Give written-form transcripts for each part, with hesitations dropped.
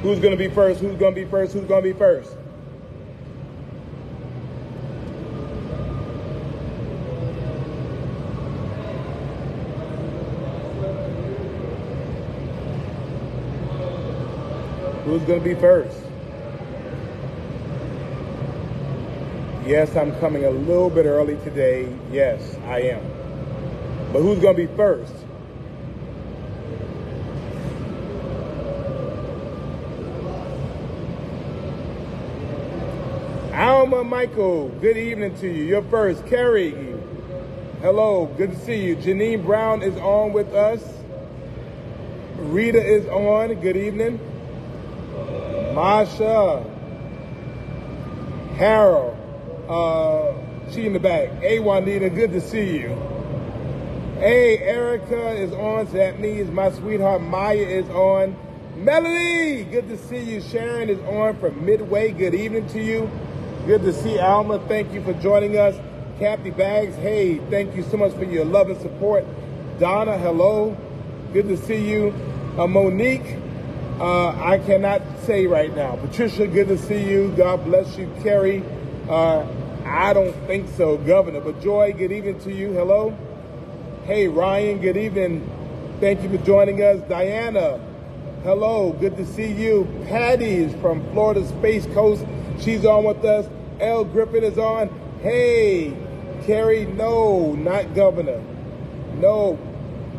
Who's going to be first? Who's going to be first? Who's going to be first? Who's going to be first? Yes, I'm coming a little bit early today. Yes, I am. But who's going to be first? Alma Michael, good evening to you. You're first. Kerry, hello, good to see you. Janine Brown is on with us. Rita is on, good evening. Masha, Harold, she in the back. Hey, Juanita, good to see you. Hey, Erica is on, so that means my sweetheart Maya is on. Melody, good to see you. Sharon is on from Midway, good evening to you. Good to see Alma, thank you for joining us. Kathy Bags, hey, thank you so much for your love and support. Donna, hello, good to see you. Monique, I cannot say right now. Patricia, good to see you. God bless you. Kerry, I don't think so, Governor. But Joy, good evening to you. Hello. Hey, Ryan, good evening. Thank you for joining us. Diana, hello. Good to see you. Patty is from Florida Space Coast. She's on with us. Elle Griffin is on. Hey, Kerry, no, not Governor. No.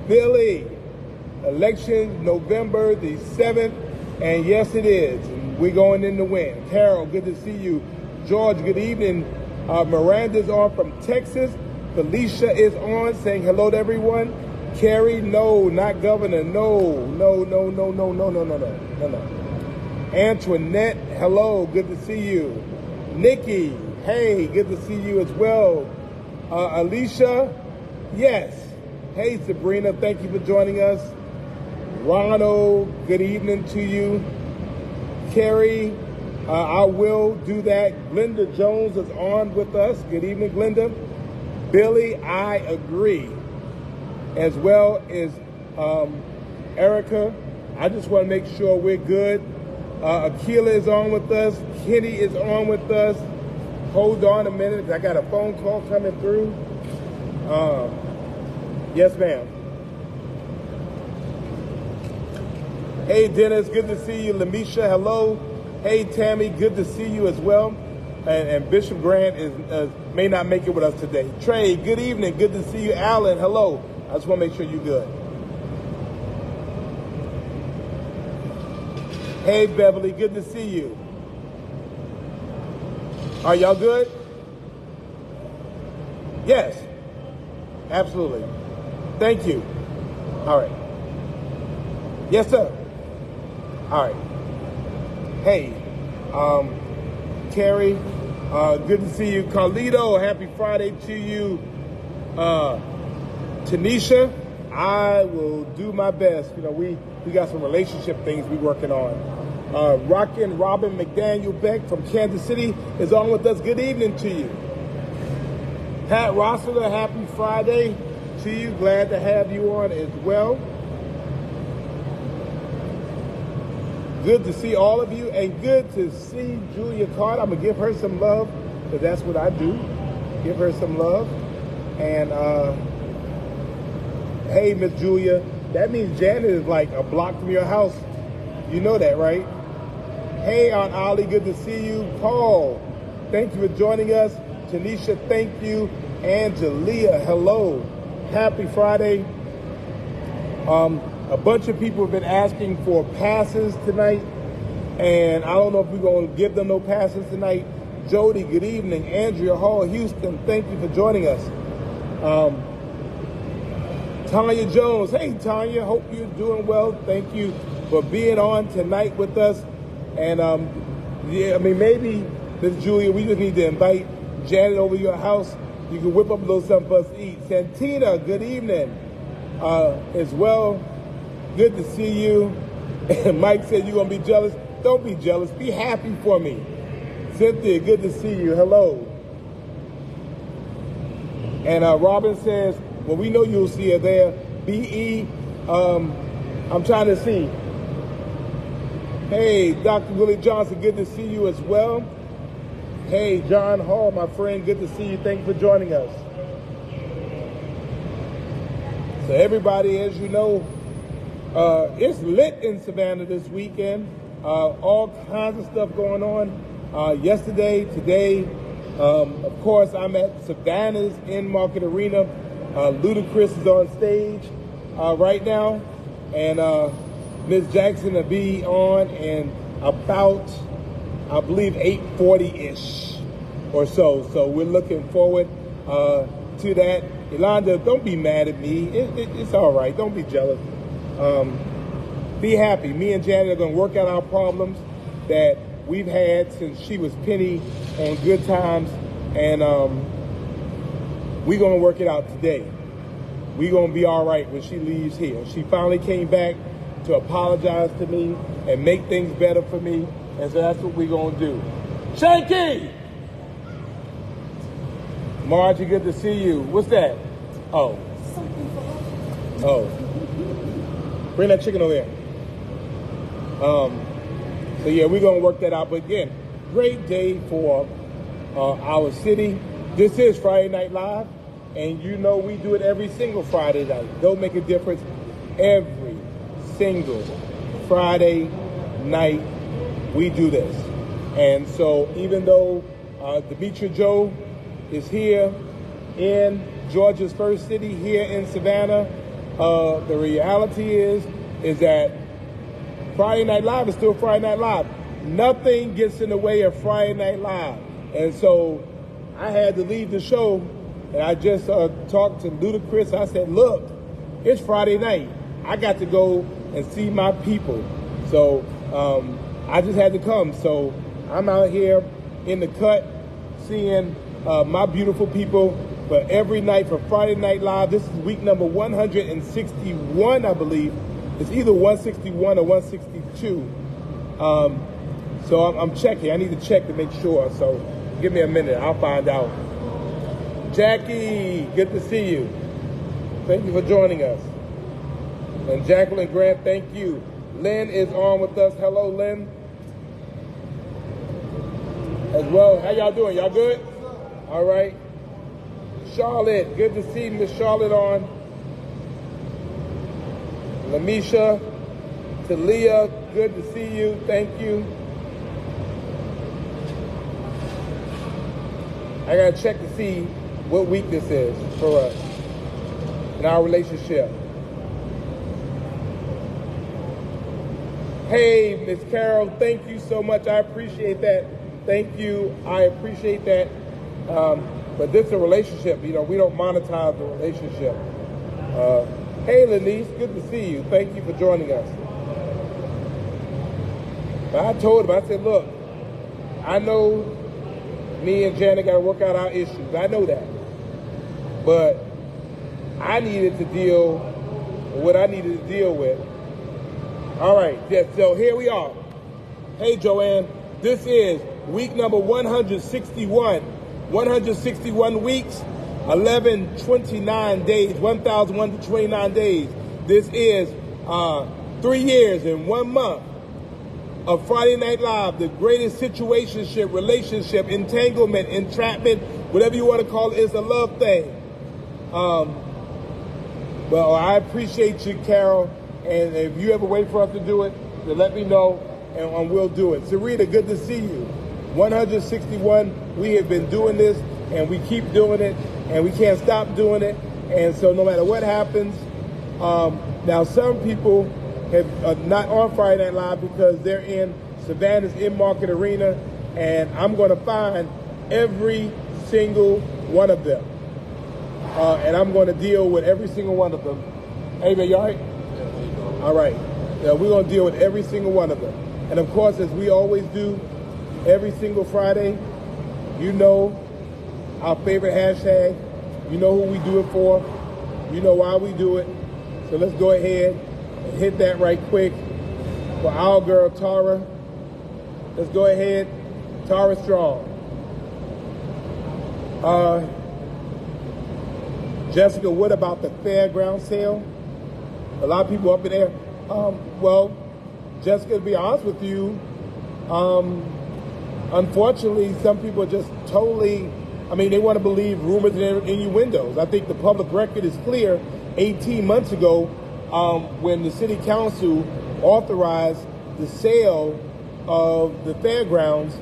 Billy, election November the 7th, and yes, it is. And we're going in to win. Carol, good to see you. George, good evening. Miranda's on from Texas. Felicia is on, saying hello to everyone. Carrie, no, not Governor. No. Antoinette, hello, good to see you. Nikki, hey, good to see you as well. Alicia, yes. Hey, Sabrina, thank you for joining us. Ronald, good evening to you. Carrie, I will do that. Glenda Jones is on with us. Good evening, Glenda. Billy, I agree. As well as Erica, I just want to make sure we're good. Akila is on with us. Kenny is on with us. Hold on a minute. I got a phone call coming through. Yes, ma'am. Hey, Dennis, good to see you. Lamisha, hello. Hey, Tammy, good to see you as well. And Bishop Grant may not make it with us today. Trey, good evening. Good to see you. Alan, hello. I just want to make sure you're good. Hey, Beverly, good to see you. Are y'all good? Yes, absolutely. Thank you. All right. Yes, sir. All right. Hey, Carrie, good to see you. Carlito, happy Friday to you. Tanisha, I will do my best. You know, we got some relationship things we working on. Rockin' Robin McDaniel Beck from Kansas City is on with us. Good evening to you. Pat Rossiter, happy Friday to you. Glad to have you on as well. Good to see all of you, and good to see Julia Carter. I'm going to give her some love, because that's what I do. Give her some love. And, hey, Miss Julia, that means Janet is like a block from your house. You know that, right? Hey, Aunt Ollie, good to see you. Paul, thank you for joining us. Tanisha, thank you. Angelia, hello. Happy Friday. A bunch of people have been asking for passes tonight, and I don't know if we're going to give them no passes tonight. Jody, good evening. Andrea Hall, Houston, thank you for joining us. Tanya Jones, hey Tanya, hope you're doing well. Thank you for being on tonight with us. And yeah, I mean, maybe, Miss Julia, we just need to invite Janet over to your house. You can whip up a little something for us to eat. Santina, good evening as well. Good to see you. And Mike said you're going to be jealous. Don't be jealous. Be happy for me. Cynthia, good to see you. Hello. And Robin says, well, we know you'll see her there. B.E., I'm trying to see. Hey, Dr. Willie Johnson, good to see you as well. Hey, John Hall, my friend, good to see you. Thank you for joining us. So everybody, as you know, it's lit in Savannah this weekend. All kinds of stuff going on. Yesterday, today, of course, I'm at Savannah's In-Market Arena. Ludacris is on stage right now, and Ms. Jackson will be on in about, I believe, 8:40-ish or so. So we're looking forward to that. Yolanda, don't be mad at me. It's all right. Don't be jealous. Be happy. Me and Janet are going to work out our problems that we've had since she was Penny on Good Times, and we're going to work it out today. We're going to be all right when she leaves here. She finally came back to apologize to me and make things better for me, and so that's what we're going to do. Shanky! Margie, good to see you. What's that? Oh. Oh. Bring that chicken over here. So yeah, we're gonna work that out. But again, great day for our city. This is Friday Night Live, and you know we do it every single Friday night. Don't make a difference. Every single Friday night we do this. And so even though Demetra Joe is here in Georgia's first city, here in Savannah, the reality is that Friday Night Live is still Friday Night Live. Nothing gets in the way of Friday Night Live. And so I had to leave the show, and I just talked to Ludacris. I said, look, it's Friday night. I got to go and see my people. So I just had to come. So I'm out here in the cut seeing my beautiful people. But every night for Friday Night Live, this is week number 161, I believe. It's either 161 or 162. So I'm checking. I need to check to make sure. So give me a minute. I'll find out. Jackie, good to see you. Thank you for joining us. And Jacqueline Grant, thank you. Lynn is on with us. Hello, Lynn. As well. How y'all doing? Y'all good? All right. Charlotte, good to see Miss Charlotte on. Lamisha, Talia, good to see you. Thank you. I gotta check to see what week this is for us in our relationship. Hey, Miss Carol, thank you so much. I appreciate that. Thank you. I appreciate that. But this is a relationship. You know, we don't monetize the relationship. Hey, Lenise, good to see you. Thank you for joining us. But I told him, I said, look, I know me and Janet got to work out our issues. I know that. But I needed to deal with what I needed to deal with. All right, yeah, so here we are. Hey, Joanne, this is week number 161. 161 weeks, 1129 days, 1,129 days. This is 3 years and 1 month of Friday Night Live, the greatest situationship, relationship, entanglement, entrapment, whatever you want to call it. It's a love thing. Well, I appreciate you, Carol, and if you ever wait for us to do it, then let me know, and we'll do it. Sarita, good to see you. 161, we have been doing this, and we keep doing it, and we can't stop doing it. And so no matter what happens, now some people are not on Friday Night Live because they're in Savannah's In-Market Arena, and I'm going to find every single one of them. And I'm going to deal with every single one of them. Hey, man, you all right? Yeah, all right. Yeah, we're going to deal with every single one of them. And of course, as we always do, every single Friday, you know our favorite hashtag. You know who we do it for. You know why we do it. So let's go ahead and hit that right quick for our girl, Tara. Let's go ahead. Tara Strong. Jessica, what about the fairground sale? A lot of people up in there. Well, Jessica, to be honest with you, unfortunately, some people are just totally, they want to believe rumors and innuendos. I think the public record is clear. 18 months ago, when the city council authorized the sale of the fairgrounds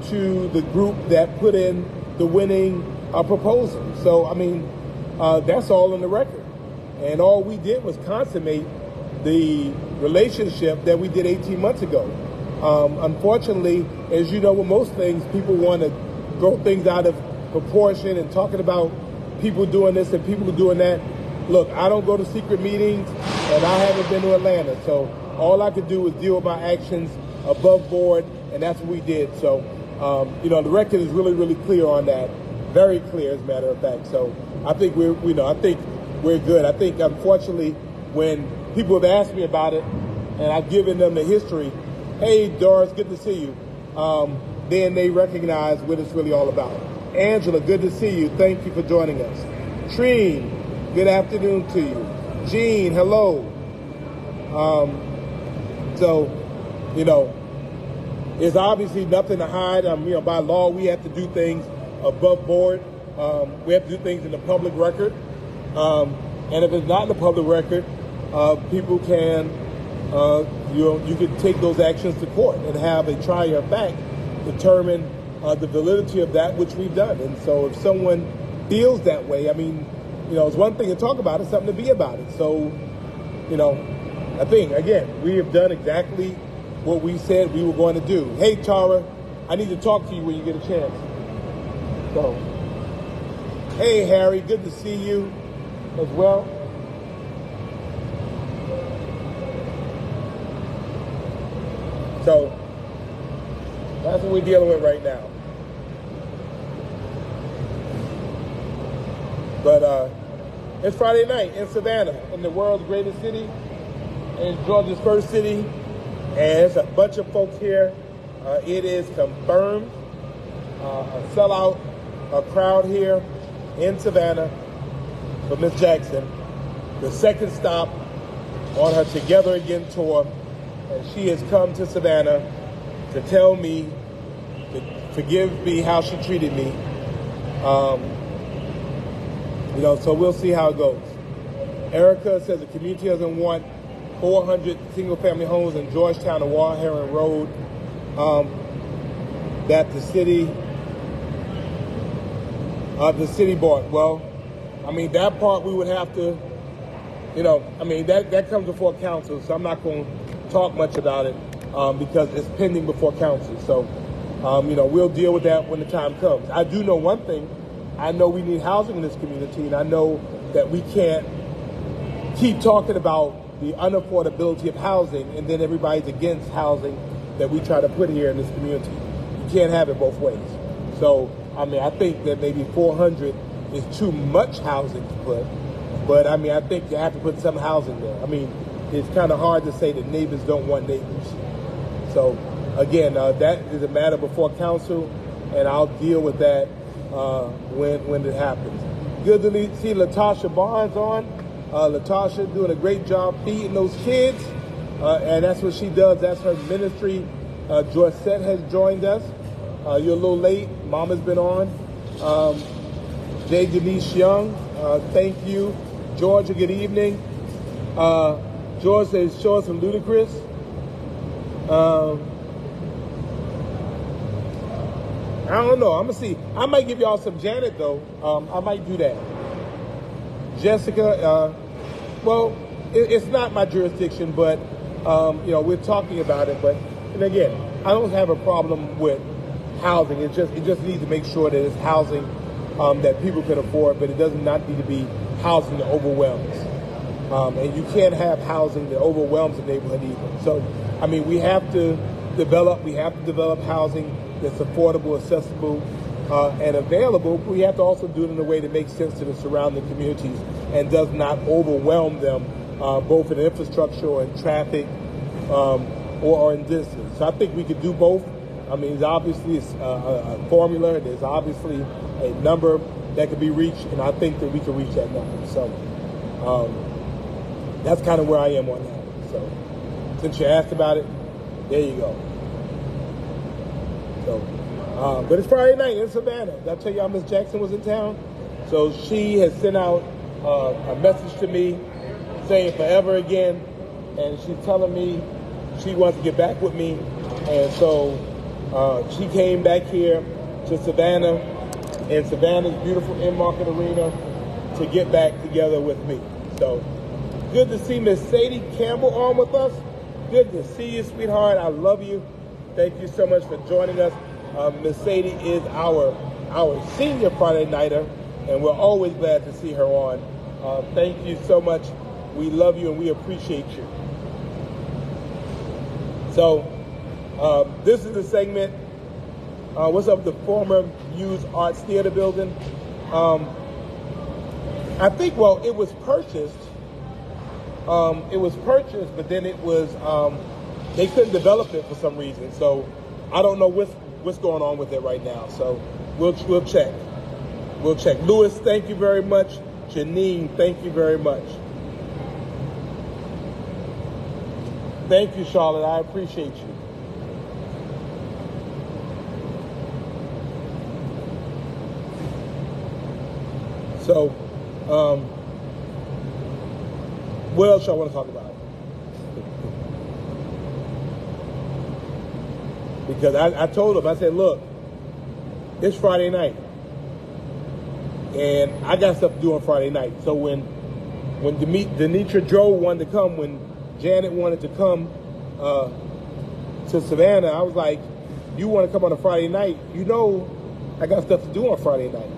to the group that put in the winning proposal. So, that's all on the record. And all we did was consummate the relationship that we did 18 months ago. Unfortunately, as you know, with most things, people want to throw things out of proportion and talking about people doing this and people doing that. Look, I don't go to secret meetings, and I haven't been to Atlanta. So all I could do was deal with my actions above board, and that's what we did. So, the record is really, really clear on that. Very clear, as a matter of fact. So I think we're good. I think, unfortunately, when people have asked me about it, and I've given them the history, hey, Doris, good to see you, then they recognize what it's really all about. Angela, good to see you. Thank you for joining us. Treen, good afternoon to you. Jean, hello. There's obviously nothing to hide. By law, we have to do things above board. We have to do things in the public record. And if it's not in the public record, people can, you can take those actions to court and have a trier of fact determine the validity of that which we've done. And so if someone feels that way, it's one thing to talk about, it's something to be about it. So, I think, again, we have done exactly what we said we were going to do. Hey, Tara, I need to talk to you when you get a chance. So, hey, Harry, good to see you as well. So, that's what we're dealing with right now. But it's Friday night in Savannah, in the world's greatest city, in Georgia's first city, and it's a bunch of folks here. It is confirmed, a sellout, a crowd here in Savannah for Miss Jackson. The second stop on her Together Again tour, and she has come to Savannah to tell me, to forgive me how she treated me. So we'll see how it goes. Erica says the community doesn't want 400 single-family homes in Georgetown and Warheron Road that the city bought. Well, that part we would have to, that comes before council, so I'm not going to talk much about it because it's pending before council. So, we'll deal with that when the time comes. I do know one thing. I know we need housing in this community, and I know that we can't keep talking about the unaffordability of housing and then everybody's against housing that we try to put here in this community. You can't have it both ways. So, I think that maybe 400 is too much housing to put, but I think you have to put some housing there. It's kind of hard to say that neighbors don't want neighbors. So, again, that is a matter before council, and I'll deal with that when it happens. Good to see Latasha Barnes on. Latasha doing a great job feeding those kids, and that's what she does. That's her ministry. Joycette has joined us. You're a little late. Mama's been on. J. Denise Young, thank you. Georgia, good evening. George says, show us some Ludacris. I don't know. I'm going to see. I might give y'all some Janet, though. I might do that. Jessica, it's not my jurisdiction, but, we're talking about it. And again, I don't have a problem with housing. It just needs to make sure that it's housing that people can afford, but it does not need to be housing that overwhelms. And you can't have housing that overwhelms the neighborhood either. So, we have to develop housing that's affordable, accessible, and available. We have to also do it in a way that makes sense to the surrounding communities and does not overwhelm them, both in infrastructure or in traffic or in distance. So I think we could do both. There's obviously a formula. There's obviously a number that could be reached, and I think that we can reach that number. So that's kind of where I am on that. So since you asked about it, there you go. So, but it's Friday night in Savannah. Did I tell y'all Miss Jackson was in town? So she has sent out a message to me saying forever again, and she's telling me she wants to get back with me. And so she came back here to Savannah, in Savannah's beautiful in-market arena, to get back together with me. So good to see Miss Sadie Campbell on with us. Good to see you, sweetheart. I love you. Thank you so much for joining us. Miss Sadie is our senior Friday nighter, and we're always glad to see her on. Thank you so much. We love you and we appreciate you. So this is the segment, what's up with the former used arts theater building? I think, well, it was purchased. But then it was, they couldn't develop it for some reason. So I don't know what's going on with it right now. So we'll check. We'll check. Lewis, thank you very much. Janine, thank you very much. Thank you, Charlotte. I appreciate you. So, what else y'all want to talk about? Because I told him, I said, look, it's Friday night. And I got stuff to do on Friday night. So when Denitra Joe wanted to come, when Janet wanted to come to Savannah, I was like, you want to come on a Friday night? You know I got stuff to do on Friday night.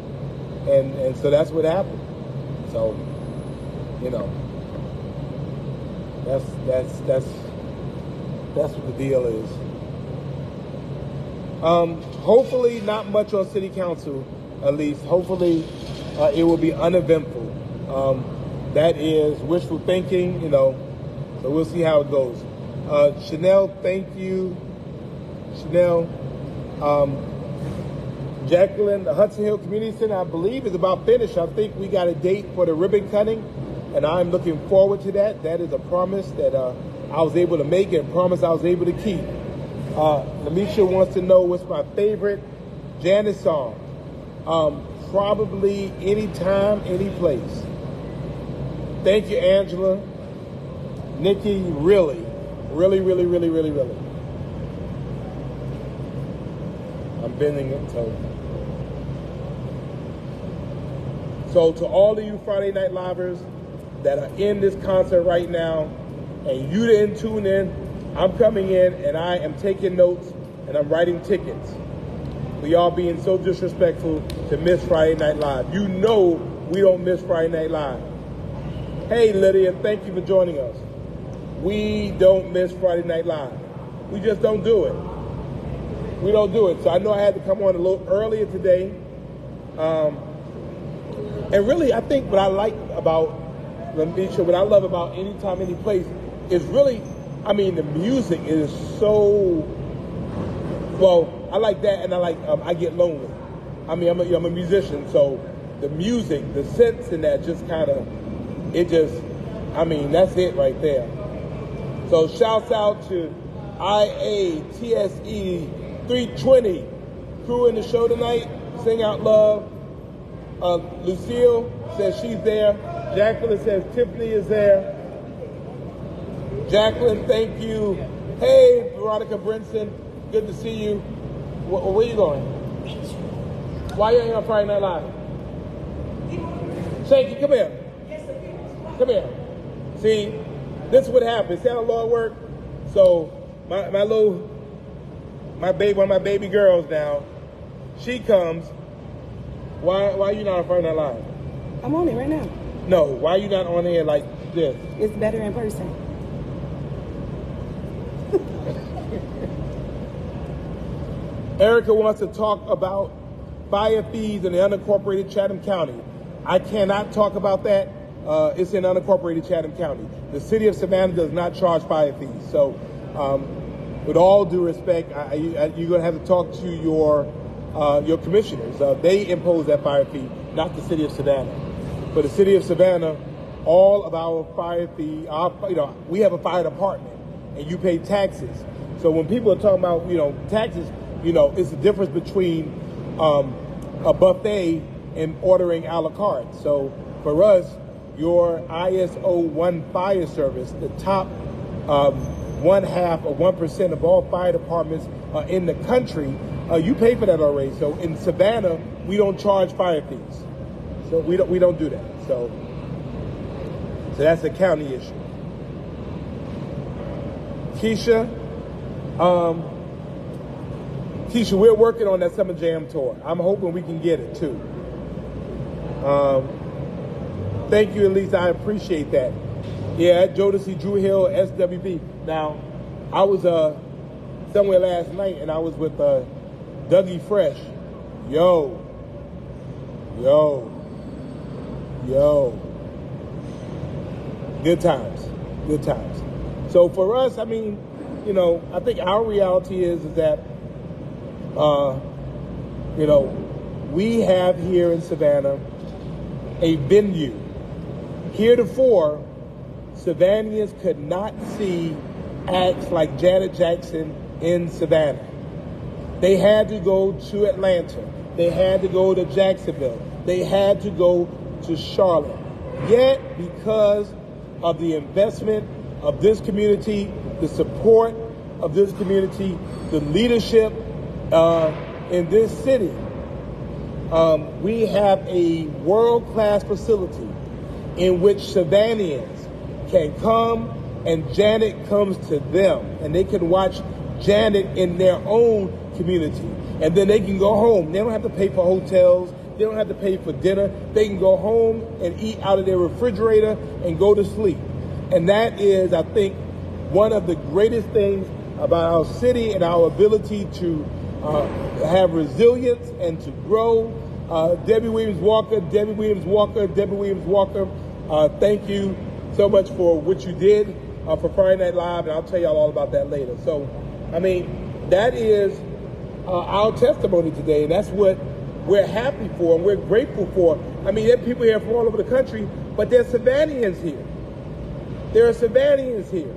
And so that's what happened. So, you know, that's what the deal is. Hopefully not much on city council, at least. Hopefully it will be uneventful. That is wishful thinking, you know, so we'll see how it goes. Chanel, thank you. Chanel. Jacqueline, the Hudson Hill Community Center, I believe, is about finished. I think we got a date for the ribbon cutting, and I'm looking forward to that. That is a promise that I was able to make and promise I was able to keep. Lamisha wants to know what's my favorite Janet song. Probably Anytime, Any Place. Thank you, Angela. Nikki, really. I'm bending it, So to all of you Friday Night Livers that are in this concert right now, and you didn't tune in, I'm coming in and I am taking notes and I'm writing tickets for y'all being so disrespectful to miss Friday Night Live. You know we don't miss Friday Night Live. Hey Lydia, thank you for joining us. We don't miss Friday Night Live. We just don't do it. We don't do it. So I know I had to come on a little earlier today. And really, I think what I like about Lamisha, what I love about Anytime, Any Place is really, I mean, the music is so, well, I like that, and I like, I Get Lonely. I mean, I'm a musician, so the music, the sense in that just kind of, it just, I mean, that's it right there. So shouts out to IATSE 320 crew in the show tonight. Sing Out Love. Lucille says she's there. Jacqueline says Tiffany is there. Jacqueline, thank you. Hey, Veronica Brinson, good to see you. Where are you going? Why you ain't on Friday Night Live? Shaky, come here. Come here. See, this is what happens. See how the Lord work? So one of my baby girls now, she comes. Why are you not on Friday Night Live? I'm on it right now. No, why are you not on here like this? It's better in person. Erica wants to talk about fire fees in the unincorporated Chatham County. I cannot talk about that. It's in unincorporated Chatham County. The city of Savannah does not charge fire fees. So with all due respect, you're going to have to talk to your commissioners. They impose that fire fee, not the city of Savannah. For the city of Savannah, all of our fire fee, we have a fire department, and you pay taxes. So when people are talking about, taxes, it's the difference between a buffet and ordering a la carte. So for us, your ISO 1 fire service, the top 1/2 or 1% of all fire departments in the country, you pay for that already. So in Savannah, we don't charge fire fees. So we don't do that. So that's a county issue. Keisha, we're working on that Summer Jam tour. I'm hoping we can get it too. Thank you, Elise. I appreciate that. Yeah, Jodeci, Drew Hill, SWB. Now, I was somewhere last night and I was with Dougie Fresh. Yo. Good times. So for us, I think our reality is that, we have here in Savannah a venue. Heretofore, Savannahans could not see acts like Janet Jackson in Savannah. They had to go to Atlanta. They had to go to Jacksonville. They had to go to Charlotte. Yet, because of the investment of this community, the support of this community, the leadership in this city, we have a world-class facility in which Savannahans can come and Janet comes to them, and they can watch Janet in their own community, and then they can go home. They don't have to pay for hotels. They don't have to pay for dinner. They can go home and eat out of their refrigerator and go to sleep. And that is, I think, one of the greatest things about our city and our ability to have resilience and to grow. Debbie Williams Walker, thank you so much for what you did for Friday Night Live, and I'll tell y'all all about that later. So, that is our testimony today, and that's what we're happy for and we're grateful for. There are people here from all over the country, but there's Savannahans here. There are Savannahans here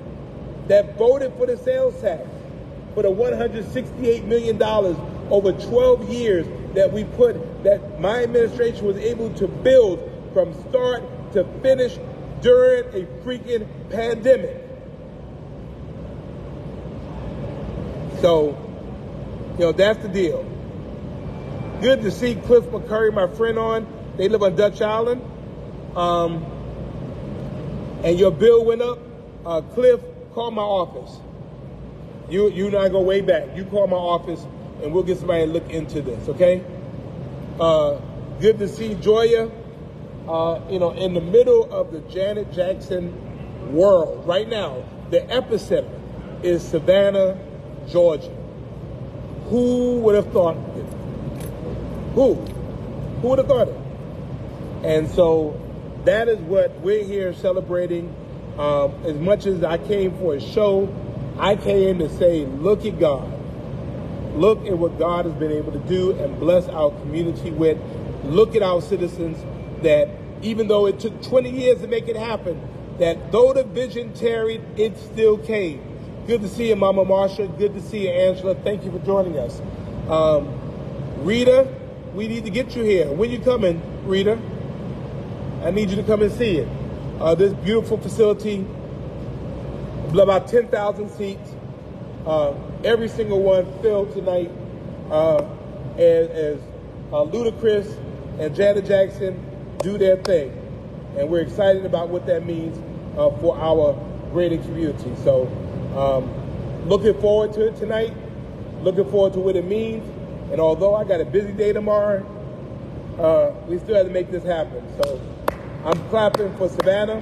that voted for the sales tax, for the $168 million over 12 years that my administration was able to build from start to finish during a freaking pandemic. So, that's the deal. Good to see Cliff McCurry, my friend, on. They live on Dutch Island. And your bill went up. Cliff, call my office. You and I go way back. You call my office and we'll get somebody to look into this, okay? Good to see Joya, in the middle of the Janet Jackson world. Right now, the epicenter is Savannah, Georgia. Who would have thought it? Who would have thought it? And so that is what we're here celebrating. As much as I came for a show, I came to say, look at God. Look at what God has been able to do and bless our community with. Look at our citizens that even though it took 20 years to make it happen, that though the vision tarried, it still came. Good to see you, Mama Marsha. Good to see you, Angela. Thank you for joining us. Rita, we need to get you here. When you coming, Rita? I need you to come and see it. This beautiful facility, about 10,000 seats. Every single one filled tonight as Ludacris and Janet Jackson do their thing. And we're excited about what that means for our greater community. So looking forward to it tonight, looking forward to what it means. And although I got a busy day tomorrow, we still have to make this happen. So I'm clapping for Savannah.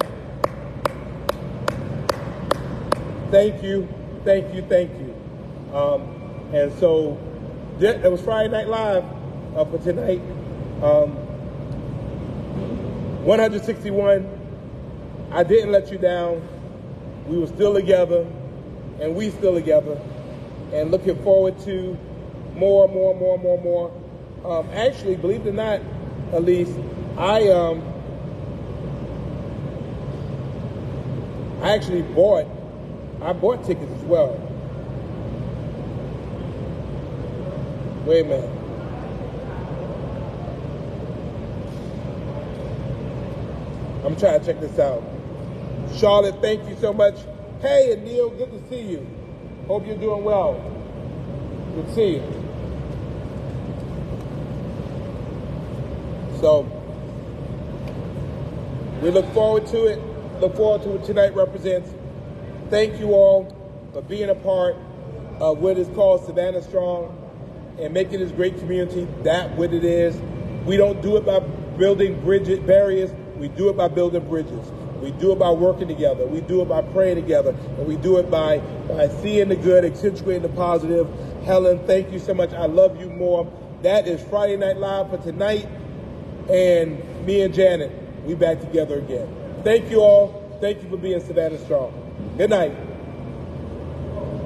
Thank you. And so that was Friday Night Live for tonight. 161. I didn't let you down. We were still together, and we still together, and looking forward to more. Actually, believe it or not, Elise, I actually bought I bought tickets as well. Wait a minute. I'm trying to check this out. Charlotte, thank you so much. Hey, Neil, good to see you. Hope you're doing well. Good to see you. So, we look forward to it. Look forward to what tonight represents. Thank you all for being a part of what is called Savannah Strong and making this great community that what it is. We don't do it by building barriers. We do it by building bridges. We do it by working together. We do it by praying together. And we do it by seeing the good, accentuating the positive. Helen, thank you so much. I love you more. That is Friday Night Live for tonight. And me and Janet, we back together again. Thank you all. Thank you for being Savannah Strong. Good night.